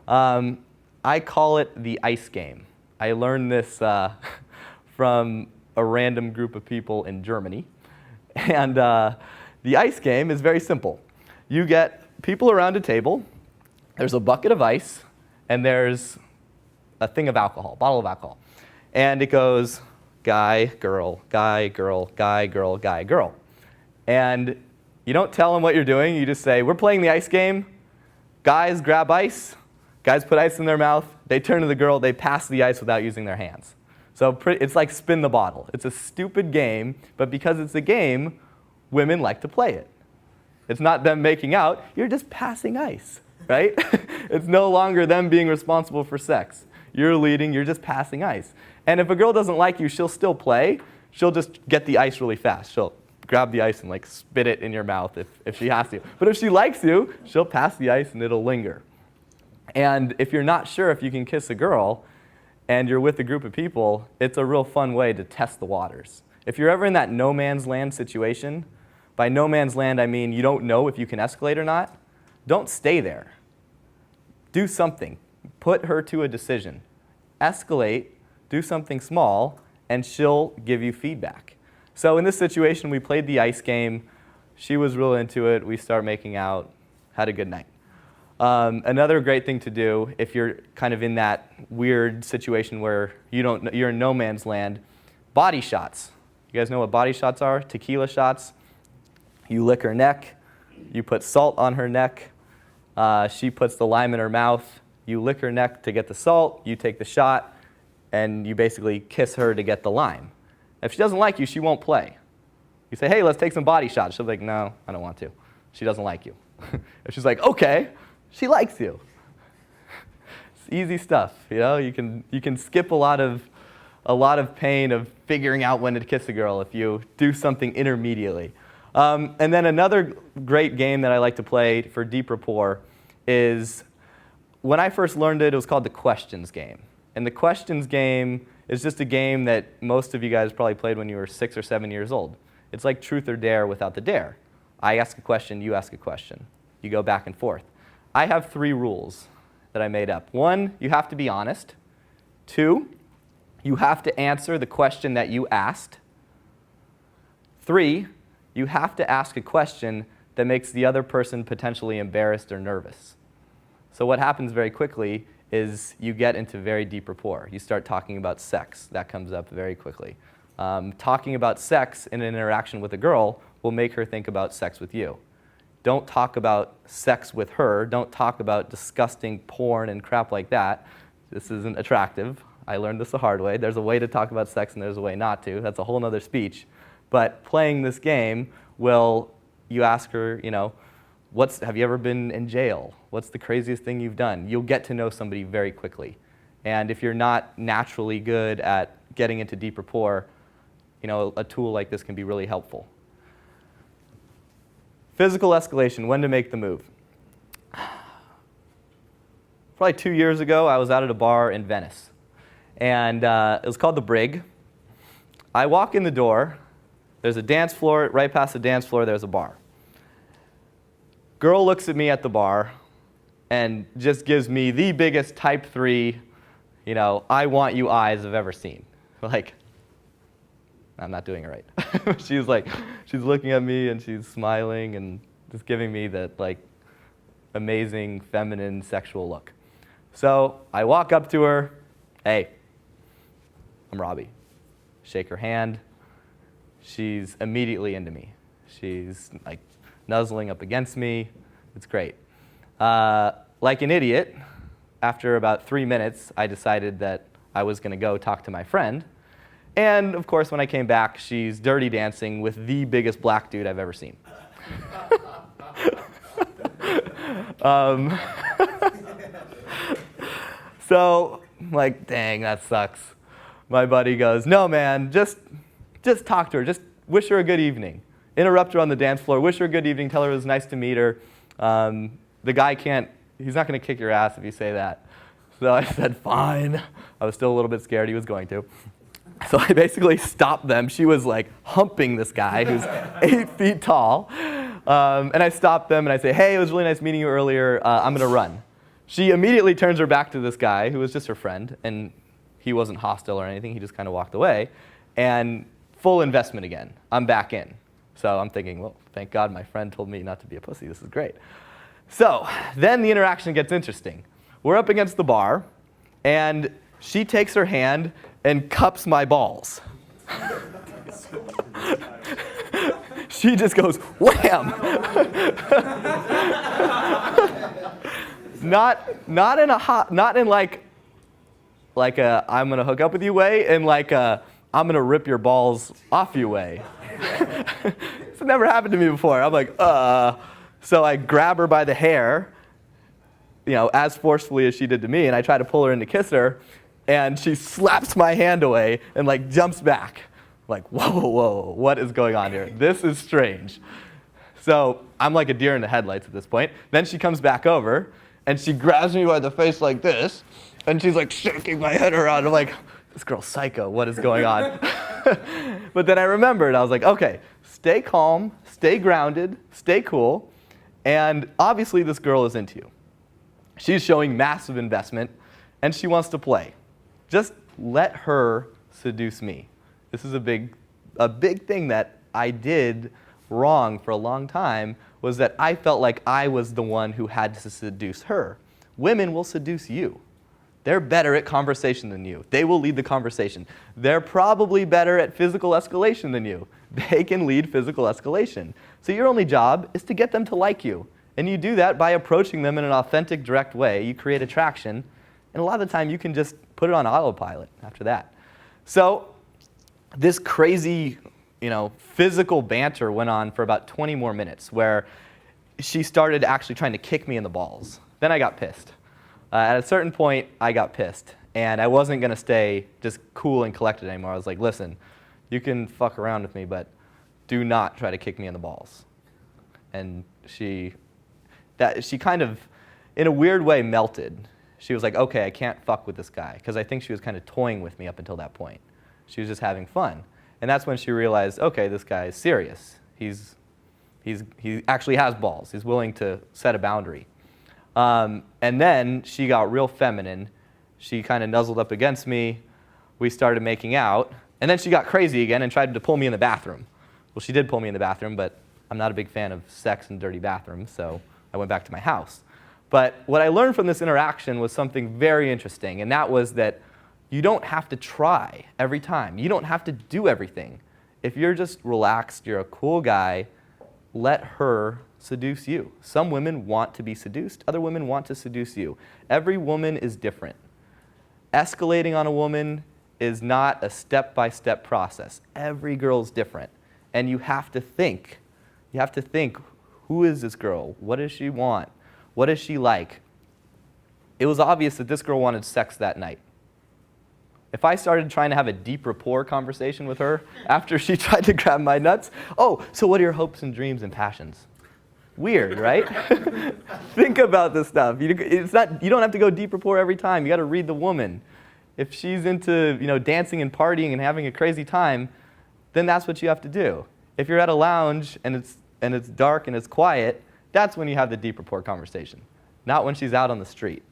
I call it the ice game. I learned this from a random group of people in Germany. And the ice game is very simple. You get people around a table, there's a bucket of ice, and there's a thing of alcohol, bottle of alcohol. And it goes guy, girl, guy, girl, guy, girl, guy, girl. And you don't tell them what you're doing, you just say, we're playing the ice game. Guys grab ice, guys put ice in their mouth, they turn to the girl, they pass the ice without using their hands. So it's like spin the bottle. It's a stupid game, but because it's a game, women like to play it. It's not them making out, you're just passing ice, right? It's no longer them being responsible for sex. You're leading, you're just passing ice. And if a girl doesn't like you, she'll still play. She'll just get the ice really fast. She'll grab the ice and like spit it in your mouth if she has to. But if she likes you, she'll pass the ice and it'll linger. And if you're not sure if you can kiss a girl and you're with a group of people, it's a real fun way to test the waters. If you're ever in that no man's land situation, by no man's land I mean you don't know if you can escalate or not, don't stay there. Do something. Put her to a decision. Escalate, do something small, and she'll give you feedback. So in this situation, we played the ice game. She was real into it. We started making out, had a good night. Another great thing to do if you're kind of in that weird situation where you're in no man's land, body shots. You guys know what body shots are? Tequila shots. You lick her neck. You put salt on her neck. She puts the lime in her mouth. You lick her neck to get the salt. You take the shot, and you basically kiss her to get the lime. If she doesn't like you, she won't play. You say, hey, let's take some body shots. She'll be like, no, I don't want to. She doesn't like you. If she's like, okay, she likes you. It's easy stuff, you know. You can skip a lot of pain of figuring out when to kiss a girl if you do something intermediately. And then another great game that I like to play for deep rapport is, when I first learned it, it was called the questions game. And the questions game is just a game that most of you guys probably played when you were 6 or 7 years old. It's like truth or dare without the dare. I ask a question, you ask a question. You go back and forth. I have 3 rules that I made up. 1, you have to be honest. 2, you have to answer the question that you asked. 3, you have to ask a question that makes the other person potentially embarrassed or nervous. So what happens very quickly is you get into very deep rapport. You start talking about sex. That comes up very quickly. Talking about sex in an interaction with a girl will make her think about sex with you. Don't talk about sex with her. Don't talk about disgusting porn and crap like that. This isn't attractive. I learned this the hard way. There's a way to talk about sex and there's a way not to. That's a whole other speech. But playing this game you ask her, you know, have you ever been in jail? What's the craziest thing you've done? You'll get to know somebody very quickly. And if you're not naturally good at getting into deep rapport, you know, a tool like this can be really helpful. Physical escalation, when to make the move. Probably 2 years ago, I was out at a bar in Venice. And it was called The Brig. I walk in the door. There's a dance floor. Right past the dance floor, there's a bar. Girl looks at me at the bar and just gives me the biggest type 3, you know, I want you eyes I've ever seen. Like, I'm not doing it right. She's looking at me and she's smiling and just giving me that like amazing feminine sexual look. So I walk up to her, hey, I'm Robbie. Shake her hand. She's immediately into me. She's like nuzzling up against me. It's great. Like an idiot, after about 3 minutes, I decided that I was going to go talk to my friend. And of course, when I came back, she's dirty dancing with the biggest black dude I've ever seen. So I'm like, dang, that sucks. My buddy goes, no, man, just talk to her. Just wish her a good evening. Interrupt her on the dance floor. Wish her a good evening. Tell her it was nice to meet her. The guy he's not going to kick your ass if you say that. So I said, fine. I was still a little bit scared he was going to. So I basically stopped them. She was like humping this guy who's 8 feet tall. And I stopped them and I say, hey, it was really nice meeting you earlier. I'm going to run. She immediately turns her back to this guy who was just her friend, and he wasn't hostile or anything. He just kind of walked away. And full investment again. I'm back in. So I'm thinking, well, thank God my friend told me not to be a pussy. This is great. So then the interaction gets interesting. We're up against the bar, and she takes her hand and cups my balls. She just goes, wham! Not in like a I'm gonna hook up with you way, in like a I'm gonna rip your balls off you way. It's never happened to me before. I'm like, So I grab her by the hair, as forcefully as she did to me, and I try to pull her in to kiss her, and she slaps my hand away and like jumps back. Like, whoa, what is going on here? This is strange. So I'm like a deer in the headlights at this point. Then she comes back over, and she grabs me by the face like this, and she's like shaking my head around. I'm like, this girl's psycho, what is going on? But then I remembered, I was like, okay, stay calm, stay grounded, stay cool, and obviously this girl is into you. She's showing massive investment, and she wants to play. Just let her seduce me. This is a big thing that I did wrong for a long time, was that I felt like I was the one who had to seduce her. Women will seduce you. They're better at conversation than you. They will lead the conversation. They're probably better at physical escalation than you. They can lead physical escalation. So your only job is to get them to like you. And you do that by approaching them in an authentic, direct way. You create attraction. And a lot of the time, you can just put it on autopilot after that. So this crazy, physical banter went on for about 20 more minutes, where she started actually trying to kick me in the balls. Then I got pissed. At a certain point, I got pissed, and I wasn't going to stay just cool and collected anymore. I was like, listen, you can fuck around with me, but do not try to kick me in the balls. And she kind of, in a weird way, melted. She was like, okay, I can't fuck with this guy, because I think she was kind of toying with me up until that point. She was just having fun. And that's when she realized, okay, this guy is serious. He actually has balls. He's willing to set a boundary. And then she got real feminine. She kind of nuzzled up against me. We started making out. And then she got crazy again and tried to pull me in the bathroom. Well, she did pull me in the bathroom, but I'm not a big fan of sex in dirty bathrooms, so I went back to my house. But what I learned from this interaction was something very interesting, and that was that you don't have to try every time. You don't have to do everything. If you're just relaxed, you're a cool guy, let her seduce you. Some women want to be seduced. Other women want to seduce you. Every woman is different. Escalating on a woman is not a step-by-step process. Every girl's different. And you have to think. You have to think, who is this girl? What does she want? What is she like? It was obvious that this girl wanted sex that night. If I started trying to have a deep rapport conversation with her after she tried to grab my nuts, oh, so what are your hopes and dreams and passions? Weird, right? Think about this stuff. You don't have to go deep rapport every time. You got to read the woman. If she's into dancing and partying and having a crazy time, then that's what you have to do. If you're at a lounge and it's dark and it's quiet, that's when you have the deep rapport conversation, not when she's out on the street.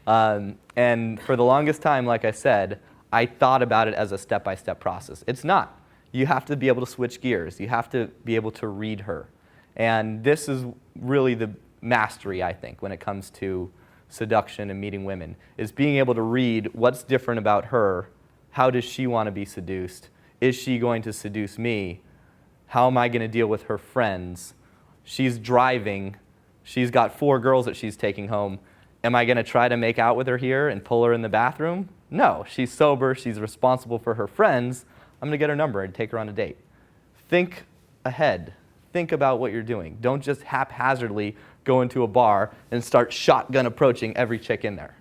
And for the longest time, like I said, I thought about it as a step-by-step process. It's not. You have to be able to switch gears. You have to be able to read her. And this is really the mastery, I think, when it comes to seduction and meeting women, is being able to read what's different about her. How does she want to be seduced? Is she going to seduce me? How am I going to deal with her friends? She's driving. She's got 4 girls that she's taking home. Am I going to try to make out with her here and pull her in the bathroom? No, she's sober. She's responsible for her friends. I'm going to get her number and take her on a date. Think ahead. Think about what you're doing. Don't just haphazardly go into a bar and start shotgun approaching every chick in there.